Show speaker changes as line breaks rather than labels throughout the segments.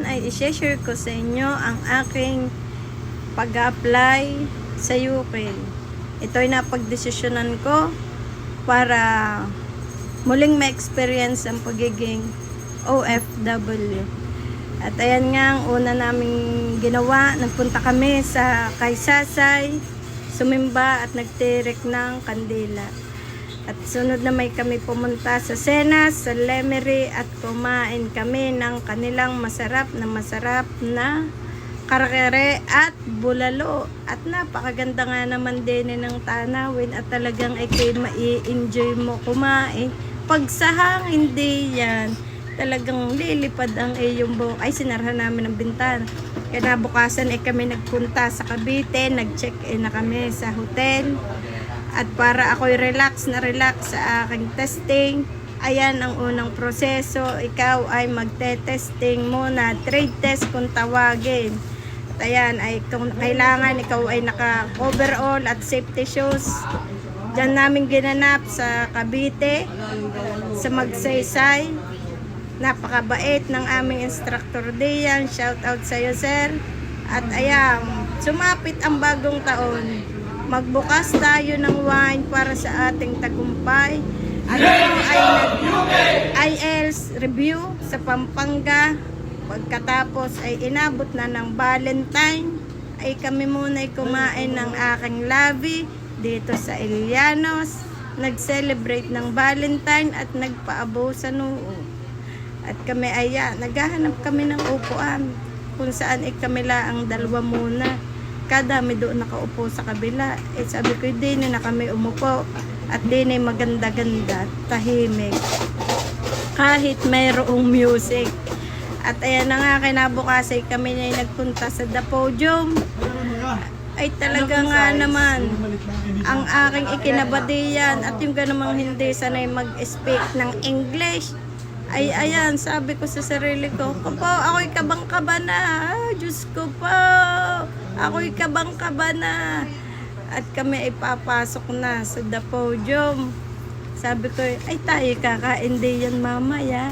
Ay i-share ko sa inyo ang aking pag-apply sa UK. Ito ay napagdesisyonan ko para muling ma-experience ang pagiging OFW. At ayan nga ang una naming ginawa. Nagpunta kami sa Kaysasay, sumimba at nagtirik ng kandila. At sunod na may kami pumunta sa Senas, sa Lemery at kumain kami ng kanilang masarap na karakere at bulalo. At napakaganda nga naman din ng tanawin at talagang ay kayo mai-enjoy mo kumain. Pag sahang hindi yan, talagang lilipad ang iyong buhok. Ay sinarahan namin ang bintana. Kinabukasan ay kami nagpunta sa Cavite, nag-check-in na kami sa hotel. At para ako'y relax sa aking testing, ayan ang unang proseso. Ikaw ay magte-testing muna, trade test kung tawagin. At ayan, ay kung kailangan ikaw ay naka-overall at safety shoes. Diyan namin ginanap sa Cavite, sa Magsaysay. Napakabait ng aming instructor diyan. Shout out sa iyo, sir. At ayan, sumapit ang bagong taon. Magbukas tayo ng wine para sa ating tagumpay. At ako ay nag-IELTS review sa Pampanga. Pagkatapos ay inabot na ng Valentine, ay kami muna ay kumain ng aking labi dito sa Ilianos. Nag-celebrate ng Valentine at nagpaabo sa noo. At kami ay naghahanap kami ng upuan kung saan kami lang dalawa muna. Kadami doon nakaupo sa kabila. Sabi ko, din na kami umupo. At din ay maganda-ganda, tahimik. Kahit mayroong music. At ayan na nga, kinabukasan kami na nagpunta sa The Podium. Ay talaga nga naman, ang aking ikinabadiyan at yung ganamang hindi sanay mag-speak ng English. Ay ayan, sabi ko sa sarili ko, ako'y kabang-kaba na. Diyos ko po, ako'y kabang-kaba na. At kami ay papasok na sa The Podium. Sabi ko, ay tayo kakain din yan mamaya.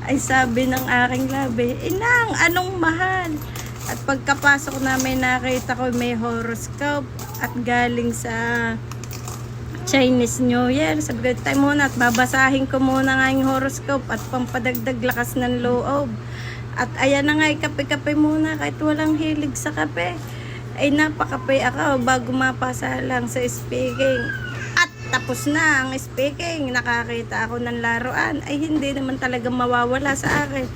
Ay sabi ng aking labi, inang, anong mahal? At pagkapasok namin nakita ko may horoscope at galing sa Chinese New Year. Sabi ko, tayo muna at babasahin ko muna nga yung horoscope at pampadagdag lakas ng loob. At ayan na nga, kape-kape muna kahit walang hilig sa kape. Ay napakape ako bago mapasa lang sa speaking. At tapos na ang speaking, nakakita ako ng laruan. Ay hindi naman talaga mawawala sa akin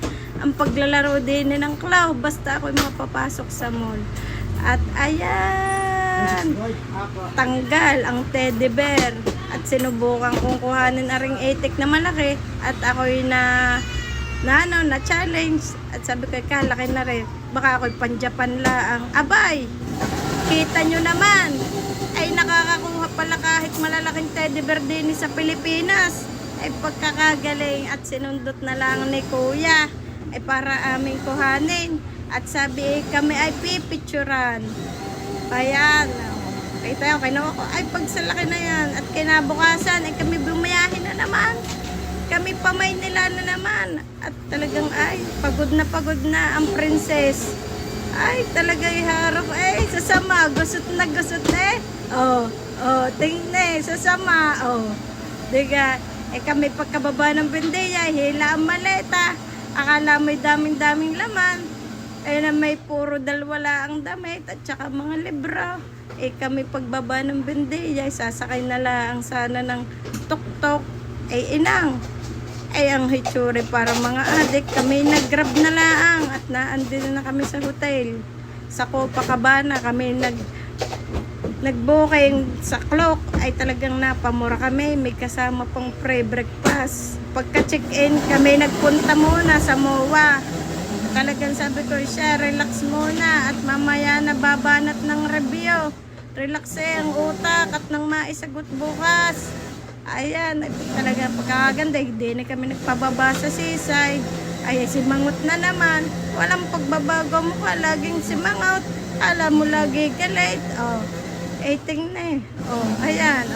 ang paglalaro din ng claw basta ako'y mapapasok sa mall. At ayan, tanggal ang teddy bear at sinubukan kong kuhanin aring etik na malaki at ako'y na challenge at sabi ko kalaki na rin baka ako'y pan-Japan laang. Abay, kita nyo naman ay nakakakuha pala kahit malalaking teddy bear din sa Pilipinas. Ay pagkakagaling at sinundot na lang ni kuya ay para aming kuhanin. At sabi kami ay pipicturan. Ayan. Kita yung kinuha ko. Ay pagsalaki na yan. At kinabukasan ay kami bumayahin na naman. Kami pa Maynila na naman. At talagang ay pagod na ang princess. Ay talaga iharap. Ay sasama. Gusot na tingnan sasama. Diga. Kami pagkababa ng bendeya. Hila ang maleta. Akala may daming laman. Na may puro dalwala ang damit at saka mga libro. Kami pagbaba ng bendeya, sasakay na lang sana ng tuk-tuk. Inang. Ang hitsuri para mga adik. Kami nag-grab na lang at naandin na kami sa hotel. Sa Copacabana kami nag-booking sa clock. Ay talagang napamura kami. May kasama pang pre-breakfast. Pagka-check-in kami nagpunta muna sa MOA. Talagang sabi ko siya, relax muna at mamaya na babanat ng review. Relax ang utak at nang maisagot bukas. Ayan, talaga pagkakaganda. Hindi na kami nagpababa sa sisay. Ay, simangot na naman. Walang pagbabago mo ka, laging simangot. Alam mo lagi galit. Tingnan ayan.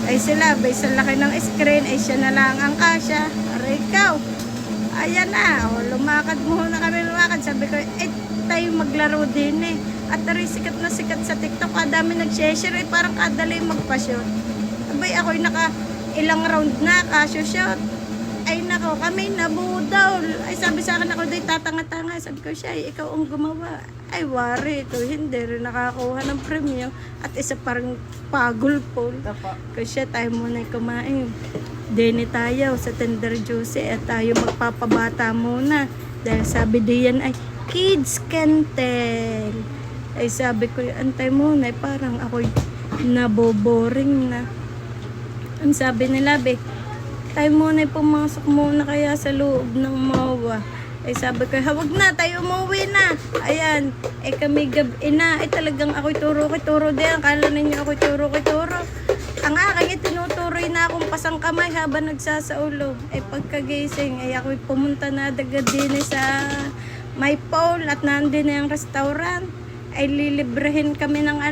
Ay sila, sa laki ng screen, ay siya na lang ang kasya. Aray ikaw. ayan na, lumakad muna kami, sabi ko, tayo maglaro din eh. At taro'y sikat na sikat sa TikTok, kadami nag-share, parang kadali magpa-shot. Abay, ako'y naka ilang round na, kasyo-shot. Ay nako, kami nabudaw. Ay sabi sa akin, ako do'y tatanga-tanga. Sabi ko, siya, ikaw ang gumawa. Ay wari, ito hindi rin nakakuha ng premyo. At isa parang pagulpol. Kasi tayo muna kumain. Dini tayo sa Tender Juicy at tayo magpapabata muna. Dahil sabi diyan ay, kids can tell. Ay sabi ko, antay muna, ay parang ako'y naboboring na. Ang sabi nila, be, tayo muna pumasok muna kaya sa loob ng MOA. Ay sabi ko, hawag na, tayo umuwi na. Ayan, kami gabi na. Ay talagang ako'y turo din. Akala ninyo ako'y turo. Ang aking tinuturoy na akong pasang kamay habang nagsasaulog. Ay pagkagising, ay ako'y pumunta na agad din sa may pole at nandun na yung restaurant. Ay lilibrehin kami ng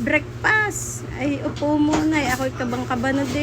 breakfast. Ay upo muna. Ay ako'y kabang-kaba na din.